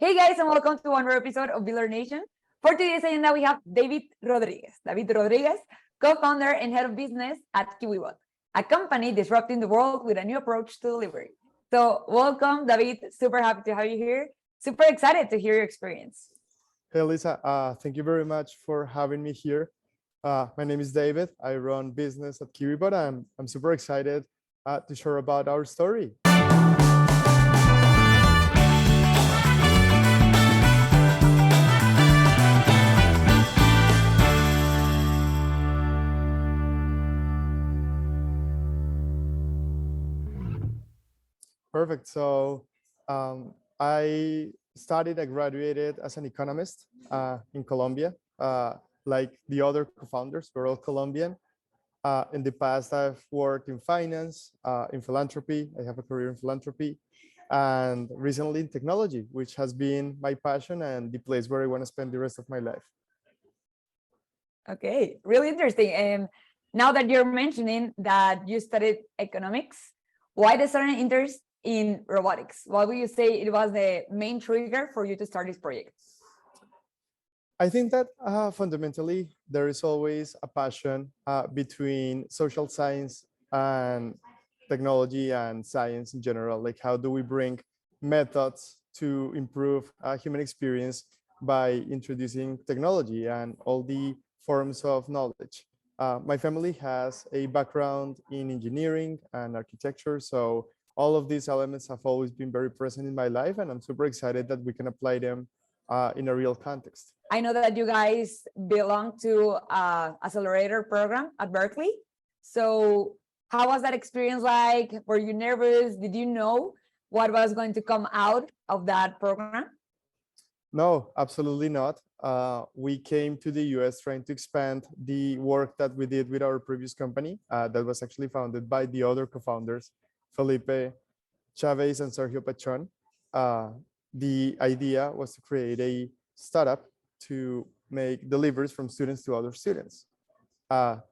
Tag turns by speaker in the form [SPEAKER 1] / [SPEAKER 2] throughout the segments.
[SPEAKER 1] Hey guys, and welcome to one more episode of Builder Nation. For today's agenda, we have David Rodriguez. David Rodriguez, co-founder and head of business at Kiwibot, a company disrupting the world with a new approach to delivery. So welcome, David. Super happy to have you here. Super excited to hear your experience.
[SPEAKER 2] Hey, Lisa, thank you very much for having me here. My name is David. I run business at Kiwibot, and I'm super excited to share about our story. Perfect. So I graduated as an economist in Colombia. Like the other co-founders, we're all Colombian. In the past, I've worked in finance, in philanthropy. I have a career in philanthropy, and recently in technology, which has been my passion and the place where I want to spend the rest of my life.
[SPEAKER 1] Okay, really interesting. And now that you're mentioning that you studied economics, why the sudden interest in robotics? What would you say it was the main trigger for you to start this project?
[SPEAKER 2] I think that fundamentally there is always a passion between social science and technology and science in general. Like, how do we bring methods to improve human experience by introducing technology and all the forms of knowledge? My family has a background in engineering and architecture, so all of these elements have always been very present in my life, and I'm super excited that we can apply them in a real context.
[SPEAKER 1] I know that you guys belong to accelerator program at Berkeley. So how was that experience like? Were you nervous? Did you know what was going to come out of that program?
[SPEAKER 2] No, absolutely not. We came to the US trying to expand the work that we did with our previous company that was actually founded by the other co-founders, Felipe Chavez and Sergio Pachon. The idea was to create a startup to make deliveries from students to other students.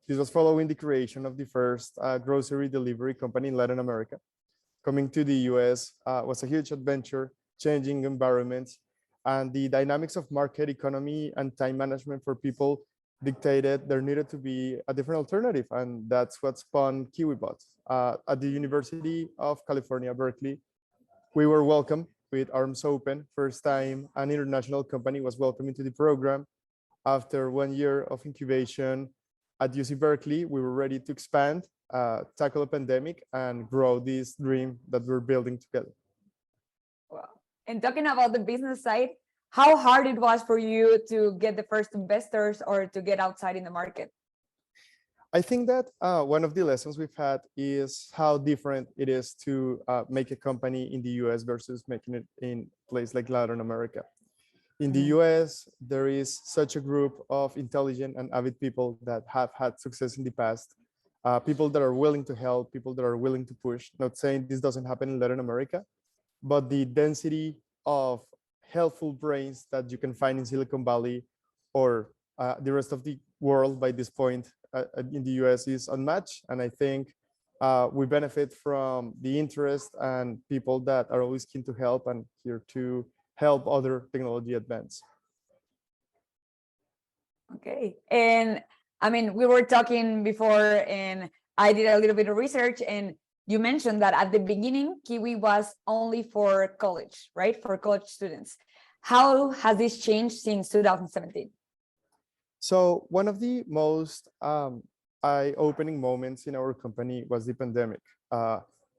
[SPEAKER 2] This was following the creation of the first grocery delivery company in Latin America. Coming to the US was a huge adventure, changing environments, and the dynamics of market economy and time management for people dictated there needed to be a different alternative, and that's what spawned Kiwibot. At the University of California, Berkeley, we were welcomed with arms open. First time an international company was welcomed into the program. After 1 year of incubation at UC Berkeley, we were ready to expand, tackle a pandemic, and grow this dream that we're building together.
[SPEAKER 1] Wow. And talking about the business side, how hard it was for you to get the first investors or to get outside in the market?
[SPEAKER 2] I think that one of the lessons we've had is how different it is to make a company in the US versus making it in a place like Latin America. In the US, there is such a group of intelligent and avid people that have had success in the past, people that are willing to help, people that are willing to push. Not saying this doesn't happen in Latin America, but the density of helpful brains that you can find in Silicon Valley or the rest of the world by this point in the US is unmatched. And I think we benefit from the interest and people that are always keen to help and here to help other technology advance.
[SPEAKER 1] Okay. And I mean, we were talking before and I did a little bit of research, and you mentioned that at the beginning, Kiwi was only for college, right? For college students. How has this changed since 2017?
[SPEAKER 2] So one of the most eye-opening moments in our company was the pandemic.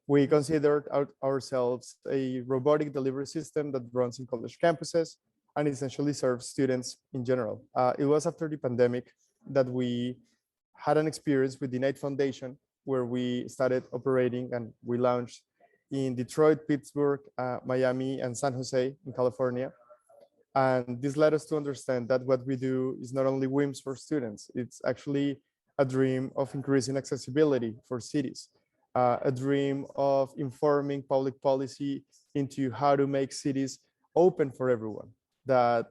[SPEAKER 2] We considered ourselves a robotic delivery system that runs in college campuses and essentially serves students in general. It was after the pandemic that we had an experience with the Knight Foundation, where we started operating, and we launched in Detroit, Pittsburgh, Miami, and San Jose in California. And this led us to understand that what we do is not only WIMS for students, it's actually a dream of increasing accessibility for cities, a dream of informing public policy into how to make cities open for everyone. That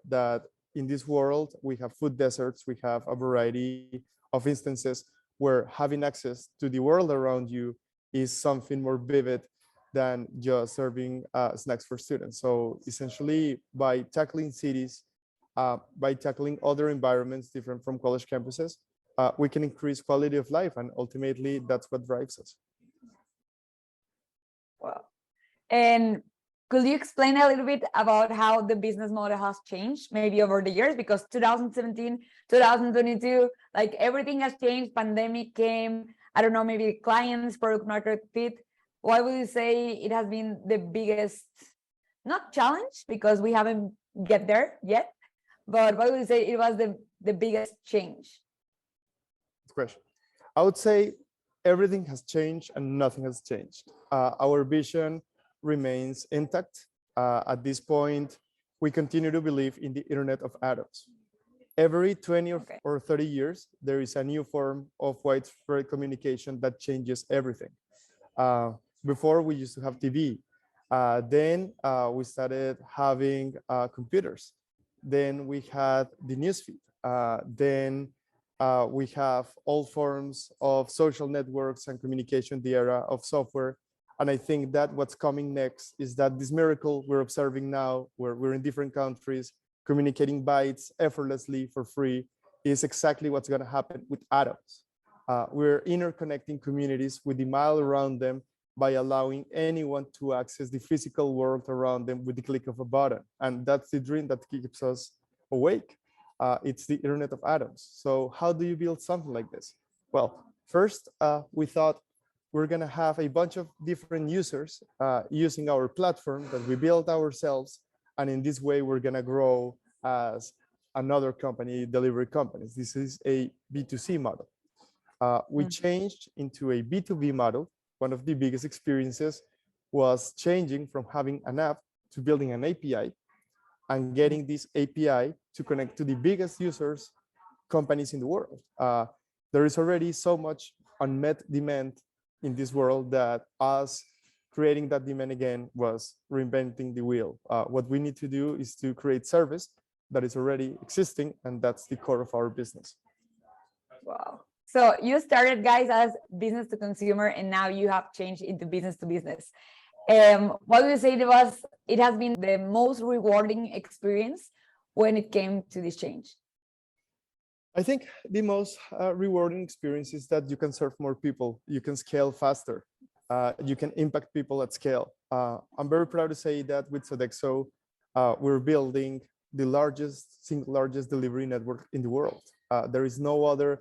[SPEAKER 2] in this world, we have food deserts, we have a variety of instances where having access to the world around you is something more vivid than just serving snacks for students. So essentially, by tackling cities, by tackling other environments different from college campuses, we can increase quality of life, and ultimately that's what drives us.
[SPEAKER 1] Wow. And could you explain a little bit about how the business model has changed maybe over the years? Because 2017, 2022, like everything has changed. Pandemic came, I don't know, maybe clients, product market fit. Why would you say it has been the biggest, not challenge, because we haven't get there yet, but why would you say it was the biggest change?
[SPEAKER 2] Good question. I would say everything has changed and nothing has changed. Our vision remains intact. At this point, we continue to believe in the Internet of Atoms. Every 20 or 30 years, there is a new form of widespread communication that changes everything. Before, we used to have TV. Then we started having computers. Then we had the newsfeed. Then we have all forms of social networks and communication, the era of software. And I think that what's coming next is that this miracle we're observing now, where we're in different countries, communicating bytes effortlessly for free, is exactly what's going to happen with atoms. We're interconnecting communities with the mile around them by allowing anyone to access the physical world around them with the click of a button. And that's the dream that keeps us awake. It's the Internet of Atoms. So how do you build something like this? Well, first, we thought we're going to have a bunch of different users using our platform that we built ourselves. And in this way, we're going to grow as another company, delivery companies. This is a B2C model. We changed into a B2B model. One of the biggest experiences was changing from having an app to building an API and getting this API to connect to the biggest users companies in the world. There is already so much unmet demand in this world that us creating that demand again was reinventing the wheel. What we need to do is to create service that is already existing, and that's the core of our business.
[SPEAKER 1] Wow. So you started, guys, as business to consumer, and now you have changed into business to business. What would you say it has been the most rewarding experience when it came to this change?
[SPEAKER 2] I think the most rewarding experience is that you can serve more people, you can scale faster, you can impact people at scale. I'm very proud to say that with Sodexo, we're building the single largest delivery network in the world. There is no other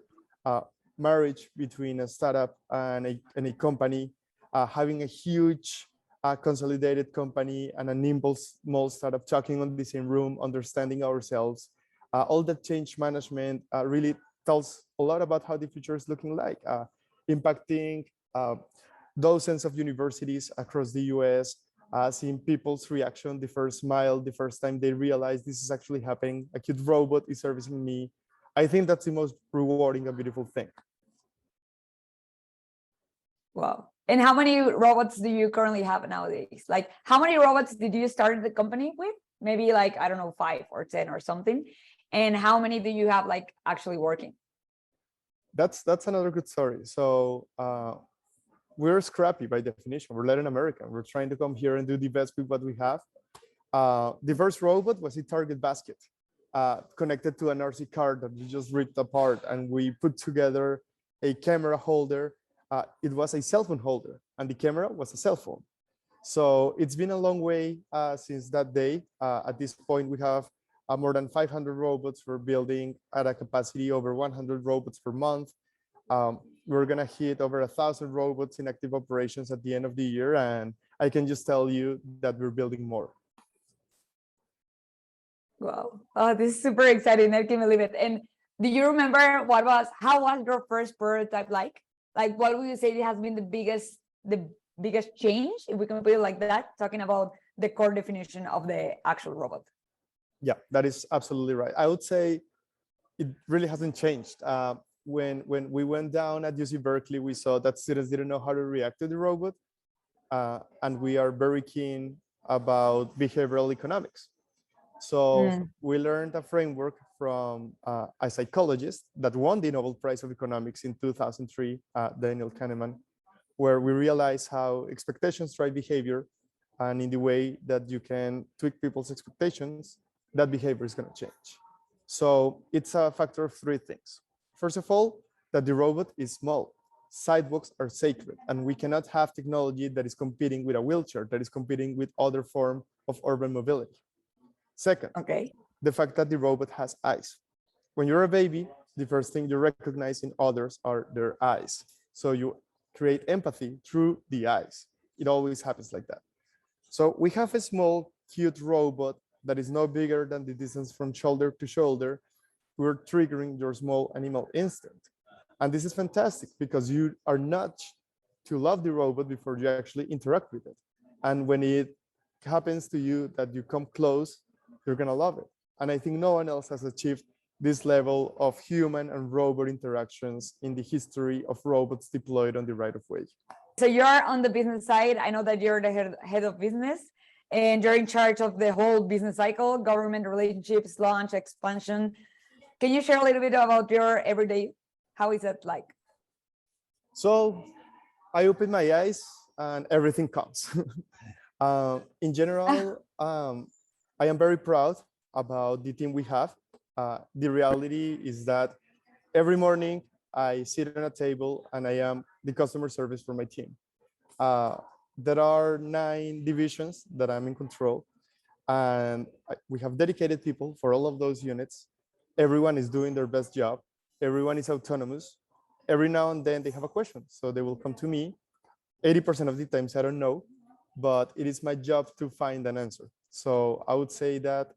[SPEAKER 2] marriage between a startup and a company, having a huge consolidated company and a nimble small startup talking on the same room, understanding ourselves. All that change management really tells a lot about how the future is looking like, impacting dozens of universities across the US, seeing people's reaction, the first smile, the first time they realize this is actually happening, a cute robot is servicing me. I think that's the most rewarding and beautiful thing.
[SPEAKER 1] Wow. And how many robots do you currently have nowadays? Like, how many robots did you start the company with? Maybe like, I don't know, 5 or 10 or something. And how many do you have like actually working? That's
[SPEAKER 2] another good story. So we're scrappy by definition. We're Latin American. We're trying to come here and do the best with what we have. The first robot was a Target basket connected to an RC car that we just ripped apart, and we put together a camera holder. It was a cell phone holder, and the camera was a cell phone. So it's been a long way since that day. At this point, we have more than 500 robots. We're building at a capacity over 100 robots per month. We're gonna hit over 1,000 robots in active operations at the end of the year, and I can just tell you that we're building more.
[SPEAKER 1] Wow, oh, this is super exciting. I can't believe it. And do you remember how was your first prototype like? Like, what would you say has been the biggest change, if we can put it like that, talking about the core definition of the actual robot?
[SPEAKER 2] Yeah, that is absolutely right. I would say it really hasn't changed. When we went down at UC Berkeley, we saw that students didn't know how to react to the robot. And we are very keen about behavioral economics. So we learned a framework from a psychologist that won the Nobel Prize of Economics in 2003, Daniel Kahneman, where we realize how expectations drive behavior, and in the way that you can tweak people's expectations, that behavior is going to change. So it's a factor of three things. First of all, that the robot is small. Sidewalks are sacred, and we cannot have technology that is competing with a wheelchair, that is competing with other form of urban mobility. Second,
[SPEAKER 1] Okay.
[SPEAKER 2] the fact that the robot has eyes. When you're a baby, the first thing you recognize in others are their eyes. So you create empathy through the eyes. It always happens like that. So we have a small, cute robot that is no bigger than the distance from shoulder to shoulder. We're triggering your small animal instinct. And this is fantastic because you are not to love the robot before you actually interact with it. And when it happens to you that you come close, you're gonna love it. And I think no one else has achieved this level of human and robot interactions in the history of robots deployed on the right of way.
[SPEAKER 1] So you're on the business side. I know that you're the head of business and you're in charge of the whole business cycle, government relationships, launch, expansion. Can you share a little bit about your everyday? How is it like?
[SPEAKER 2] So I open my eyes and everything comes. In general, I am very proud about the team we have. The reality is that every morning I sit on a table and I am the customer service for my team. There are 9 divisions that I'm in control, and we have dedicated people for all of those units. Everyone is doing their best job. Everyone is autonomous. Every now and then they have a question, so they will come to me. 80% of the times I don't know, but it is my job to find an answer. So I would say that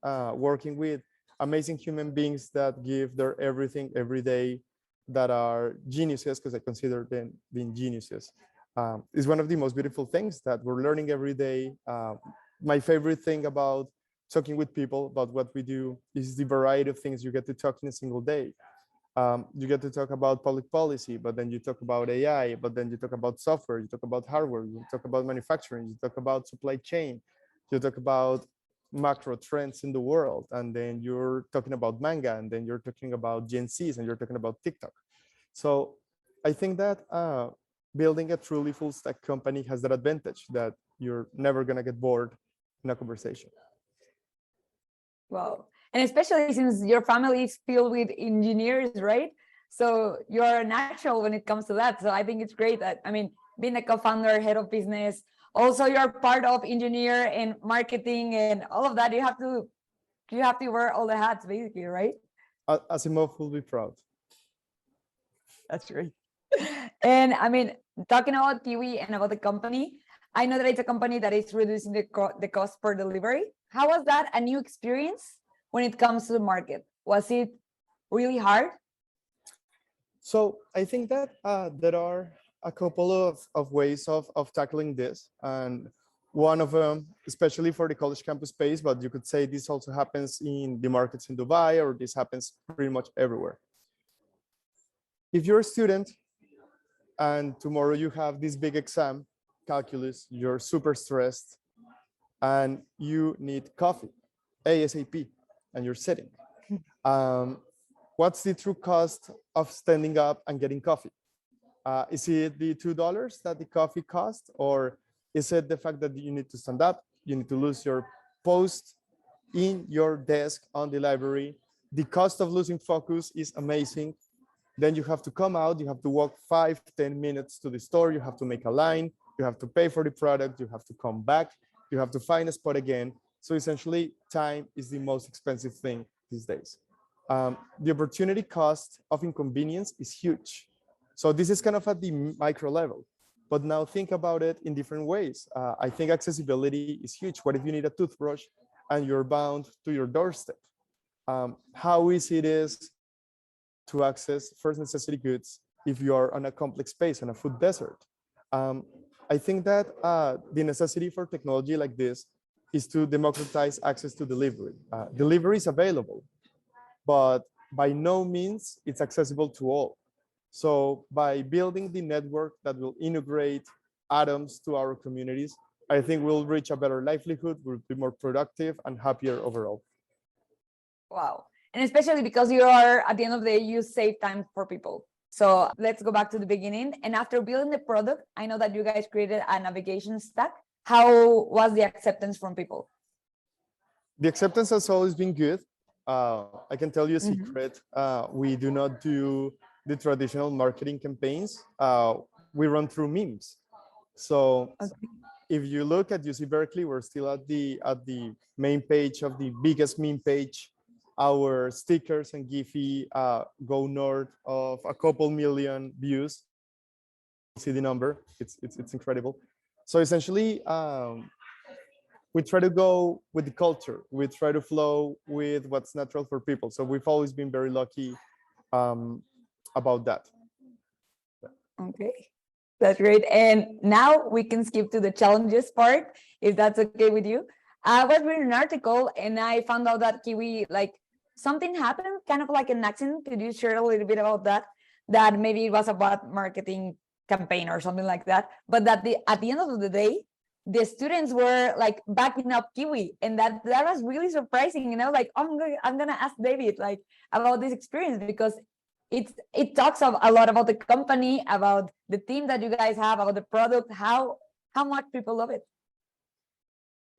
[SPEAKER 2] working with amazing human beings that give their everything every day, that are geniuses, because I consider them being geniuses, is one of the most beautiful things that we're learning every day. My favorite thing about talking with people about what we do is the variety of things you get to talk in a single day. You get to talk about public policy, but then you talk about AI, but then you talk about software, you talk about hardware, you talk about manufacturing, you talk about supply chain, you talk about macro trends in the world, and then you're talking about manga, and then you're talking about Gen Zs, and you're talking about TikTok. So I think that building a truly full stack company has that advantage that you're never going to get bored in a conversation.
[SPEAKER 1] Wow. And especially since your family is filled with engineers, right? So you're a natural when it comes to that. So I think it's great that, I mean, being a co-founder, head of business, also you're part of engineer and marketing and all of that. You have to wear all the hats basically, right?
[SPEAKER 2] Asimov will be proud.
[SPEAKER 1] That's great. And I mean, talking about Kiwi and about the company, I know that it's a company that is reducing the cost per delivery. How was that a new experience when it comes to the market? Was it really hard?
[SPEAKER 2] So I think that there are a couple of ways of tackling this. And one of them, especially for the college campus space, but you could say this also happens in the markets in Dubai, or this happens pretty much everywhere. If you're a student and tomorrow you have this big exam, calculus, you're super stressed and you need coffee ASAP and you're sitting. What's the true cost of standing up and getting coffee? Is it the $2 that the coffee costs, or is it the fact that you need to stand up, you need to lose your post in your desk on the library? The cost of losing focus is amazing. Then you have to come out, you have to walk 5-10 minutes to the store, you have to make a line, you have to pay for the product, you have to come back, you have to find a spot again. So essentially, time is the most expensive thing these days. The opportunity cost of inconvenience is huge. So this is kind of at the micro level, but now think about it in different ways. I think accessibility is huge. What if you need a toothbrush and you're bound to your doorstep? How easy it is to access first necessity goods if you are on a complex space, on a food desert. I think that the necessity for technology like this is to democratize access to delivery. Delivery is available, but by no means it's accessible to all. So by building the network that will integrate atoms to our communities, I think we'll reach a better livelihood, we'll be more productive and happier overall.
[SPEAKER 1] Wow. And especially because you are, at the end of the day, you save time for people. So let's go back to the beginning. And after building the product, I know that you guys created a navigation stack. How was the acceptance from people?
[SPEAKER 2] The acceptance has always been good. I can tell you a secret. We do not do the traditional marketing campaigns. We run through memes. So if you look at UC Berkeley, we're still at the main page of the biggest meme page. Our stickers and Giphy go north of a couple million views. See the number, it's incredible. So essentially, we try to go with the culture. We try to flow with what's natural for people. So we've always been very lucky about that.
[SPEAKER 1] Okay, that's great. And now we can skip to the challenges part, if that's okay with you. I was reading an article and I found out that Kiwi, like something happened, kind of like an accident. Could you share a little bit about that? That maybe it was a bad marketing campaign or something like that, but that at the end of the day, the students were like backing up Kiwi, and that was really surprising. You know, like I'm gonna ask David like about this experience, because it talks a lot about the company, about the team that you guys have, about the product, how much people love it.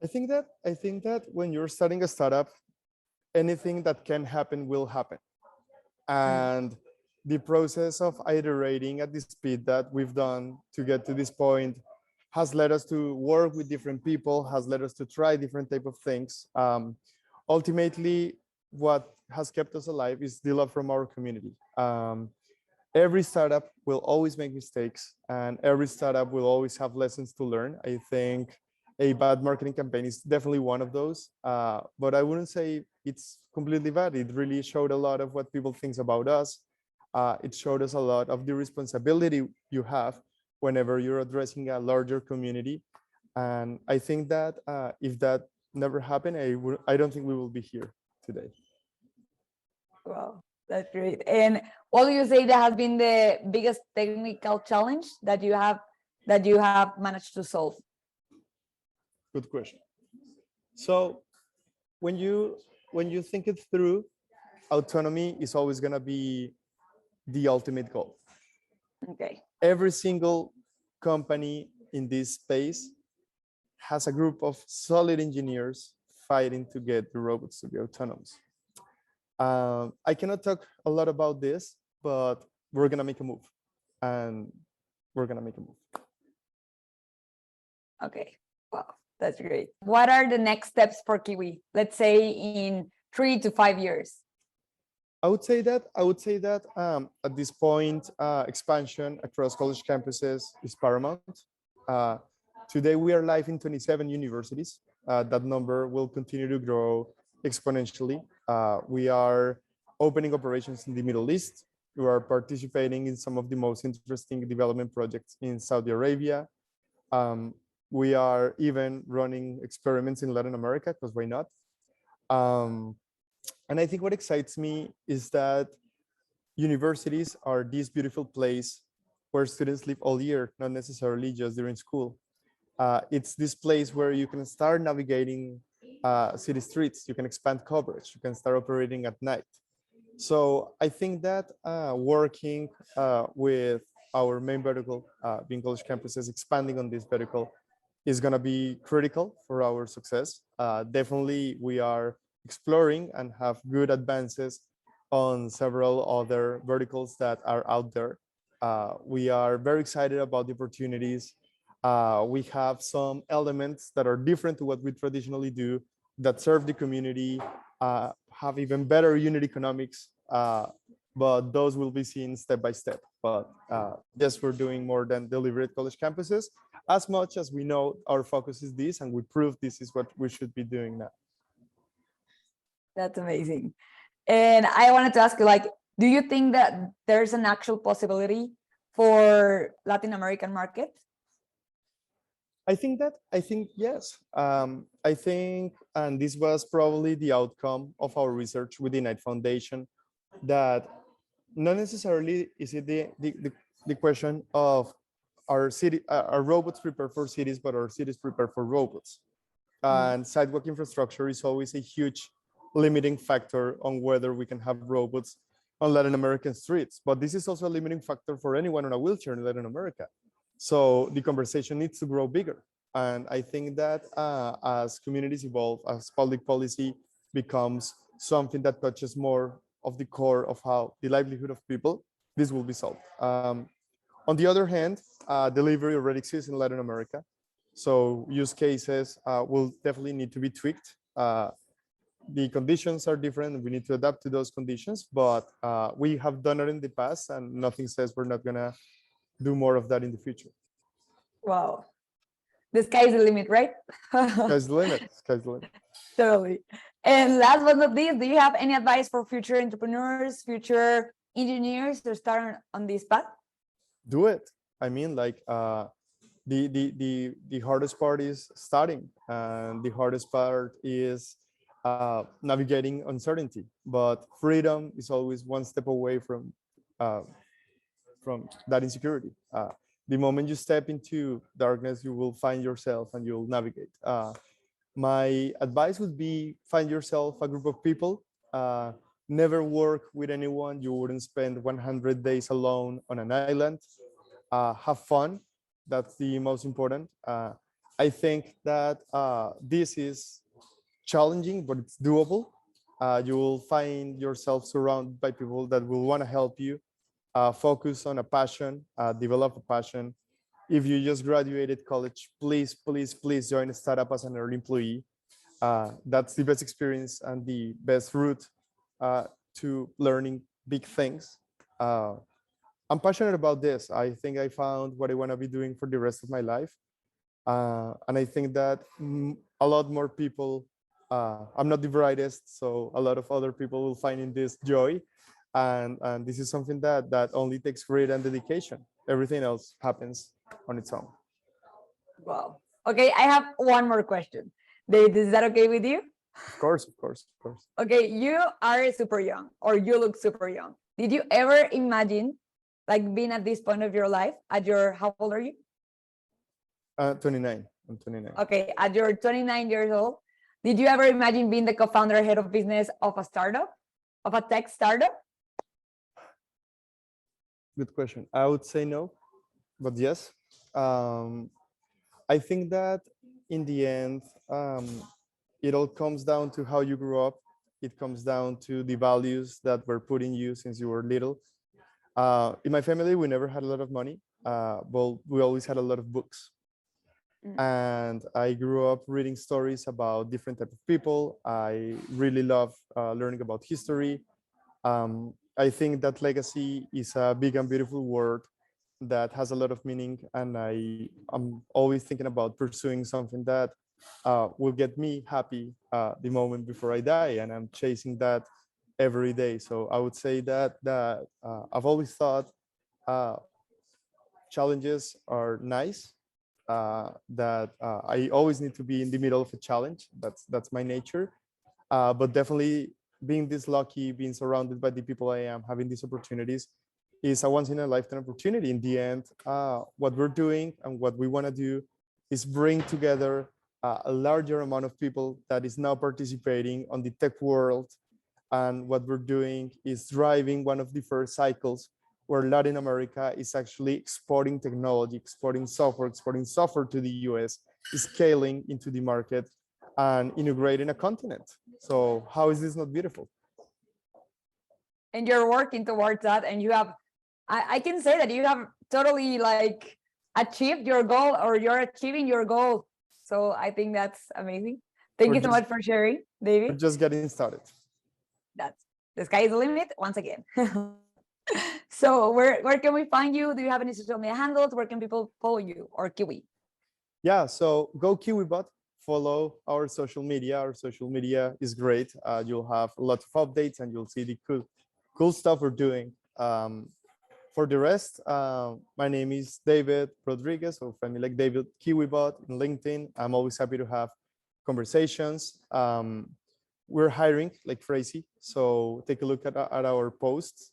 [SPEAKER 2] I think that when you're starting a startup, anything that can happen will happen, and the process of iterating at the speed that we've done to get to this point has led us to work with different people, has led us to try different type of things. Ultimately, what has kept us alive is the love from our community. Every startup will always make mistakes, and every startup will always have lessons to learn. I think a bad marketing campaign is definitely one of those, but I wouldn't say it's completely bad. It really showed a lot of what people think about us. It showed us a lot of the responsibility you have whenever you're addressing a larger community. And I think that if that never happened, I don't think we will be here today.
[SPEAKER 1] Wow, that's great. And what do you say that has been the biggest technical challenge that you have managed to solve?
[SPEAKER 2] Good question. So when you think it through, autonomy is always going to be the ultimate goal.
[SPEAKER 1] Okay.
[SPEAKER 2] Every single company in this space has a group of solid engineers fighting to get the robots to be autonomous. I cannot talk a lot about this, but we're gonna make a move, and we're gonna make a move.
[SPEAKER 1] Okay, wow, that's great. What are the next steps for Kiwi? Let's say in 3 to 5 years.
[SPEAKER 2] I would say that at this point, expansion across college campuses is paramount. Today, we are live in 27 universities. That number will continue to grow exponentially. We are opening operations in the Middle East. We are participating in some of the most interesting development projects in Saudi Arabia. We are even running experiments in Latin America, because why not? And I think what excites me is that universities are this beautiful place where students live all year, not necessarily just during school. It's this place where you can start navigating city streets, you can expand coverage, you can start operating at night. So I think that working with our main vertical, being college campuses, expanding on this vertical is going to be critical for our success. Definitely, we are exploring and have good advances on several other verticals that are out there. We are very excited about the opportunities. We have some elements that are different to what we traditionally do, that serve the community, have even better unit economics, but those will be seen step by step. But yes, we're doing more than deliver at college campuses. As much as we know our focus is this, and we prove this is what we should be doing now.
[SPEAKER 1] That's amazing. And I wanted to ask you, like, do you think that there's an actual possibility for Latin American market?
[SPEAKER 2] I think yes. I think, and this was probably the outcome of our research with the Knight Foundation, that not necessarily is it the question of our robots prepared for cities, but our cities prepared for robots. And sidewalk infrastructure is always a huge limiting factor on whether we can have robots on Latin American streets, but this is also a limiting factor for anyone on a wheelchair in Latin America. So the conversation needs to grow bigger. And I think that as communities evolve, as public policy becomes something that touches more of the core of how the livelihood of people, this will be solved. On the other hand, delivery already exists in Latin America. So use cases will definitely need to be tweaked. The conditions are different. We need to adapt to those conditions, but we have done it in the past and nothing says we're not gonna do more of that in the future.
[SPEAKER 1] Wow. The sky is the limit, right?
[SPEAKER 2] Sky's the limit. Sky's the limit.
[SPEAKER 1] Totally. And last but not least, do you have any advice for future entrepreneurs, future engineers to start on this path?
[SPEAKER 2] Do it. I mean, like the hardest part is starting, and the hardest part is navigating uncertainty. But freedom is always one step away from that insecurity. The moment you step into darkness, you will find yourself and you'll navigate. My advice would be find yourself a group of people. Never work with anyone. You wouldn't spend 100 days alone on an island. Have fun. That's the most important. I think that this is challenging, but it's doable. You will find yourself surrounded by people that will want to help you. Focus on a passion, develop a passion. If you just graduated college, please, please, please join a startup as an early employee. That's the best experience and the best route to learning big things. I'm passionate about this. I think I found what I want to be doing for the rest of my life. And I think that a lot more people, I'm not the brightest, so a lot of other people will find in this joy. And this is something that only takes grit and dedication. Everything else happens on its own.
[SPEAKER 1] Wow. Okay, I have one more question. David, is that okay with you?
[SPEAKER 2] Of course, of course, of course.
[SPEAKER 1] Okay, you are super young, or you look super young. Did you ever imagine like being at this point of your life how old are you?
[SPEAKER 2] 29. I'm 29.
[SPEAKER 1] Okay, at your 29 years old, did you ever imagine being the co-founder, head of business of a startup, of a tech startup?
[SPEAKER 2] Good question. I would say no, but yes. I think that in the end, it all comes down to how you grew up. It comes down to the values that were put in you since you were little. In my family, we never had a lot of money, but we always had a lot of books. And I grew up reading stories about different types of people. I really love learning about history. I think that legacy is a big and beautiful word that has a lot of meaning, and I'm always thinking about pursuing something that will get me happy the moment before I die, and I'm chasing that every day. So I would say that I've always thought challenges are nice, that I always need to be in the middle of a challenge. That's my nature, but definitely being this lucky, being surrounded by the people I am, having these opportunities is a once in a lifetime opportunity. In the end, what we're doing and what we want to do is bring together a larger amount of people that is now participating on the tech world. And what we're doing is driving one of the first cycles where Latin America is actually exporting technology, exporting software to the US, scaling into the market and integrating a continent. So how is this not beautiful?
[SPEAKER 1] And you're working towards that, and you have, I can say that you have totally like achieved your goal, or you're achieving your goal. So I think that's amazing. Thank you so much for sharing, David.
[SPEAKER 2] We're just getting started.
[SPEAKER 1] That's the sky is the limit once again. So where can we find you? Do you have any social media handles? Where can people follow you or Kiwi?
[SPEAKER 2] Yeah, so go Kiwibot, follow our social media. Our social media is great. You'll have lots of updates and you'll see the cool stuff we're doing. For the rest, my name is David Rodriguez, or find me like David Kiwibot in LinkedIn. I'm always happy to have conversations. We're hiring like crazy, so take a look at our posts.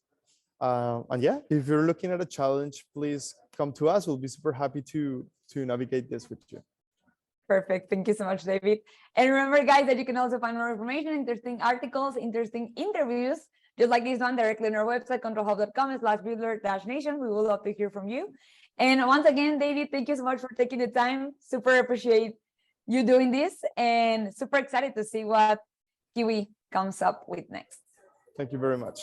[SPEAKER 2] And yeah, if you're looking at a challenge, please come to us. We'll be super happy to navigate this with you.
[SPEAKER 1] Perfect. Thank you so much, David. And remember, guys, that you can also find more information, interesting articles, interesting interviews just like this one, directly on our website, controlhub.com/builder-nation. We would love to hear from you. And once again, David, thank you so much for taking the time. Super appreciate you doing this and super excited to see what Kiwi comes up with next.
[SPEAKER 2] Thank you very much.